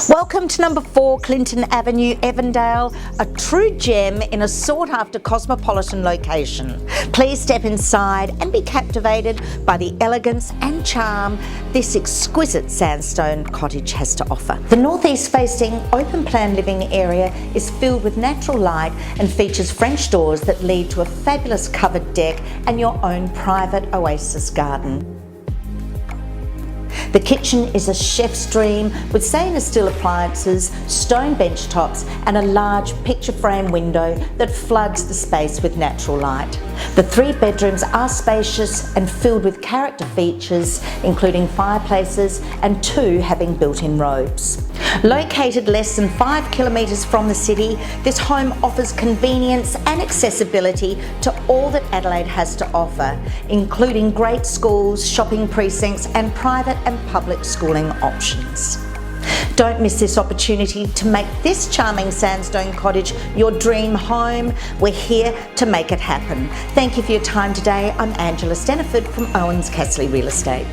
Welcome to number 4 Clinton Avenue, Evandale, a true gem in a sought-after cosmopolitan location. Please step inside and be captivated by the elegance and charm this exquisite sandstone cottage has to offer. The northeast-facing open-plan living area is filled with natural light and features French doors that lead to a fabulous covered deck and your own private oasis garden. The kitchen is a chef's dream with stainless steel appliances, stone bench tops and a large picture frame window that floods the space with natural light. The 3 bedrooms are spacious and filled with character features including fireplaces and 2 having built-in robes. Located less than 5 kilometres from the city, this home offers convenience and accessibility to all that Adelaide has to offer, including great schools, shopping precincts and private and public schooling options. Don't miss this opportunity to make this charming sandstone cottage your dream home. We're here to make it happen. Thank you for your time today. I'm Angela Steniford from Owens Castley Real Estate.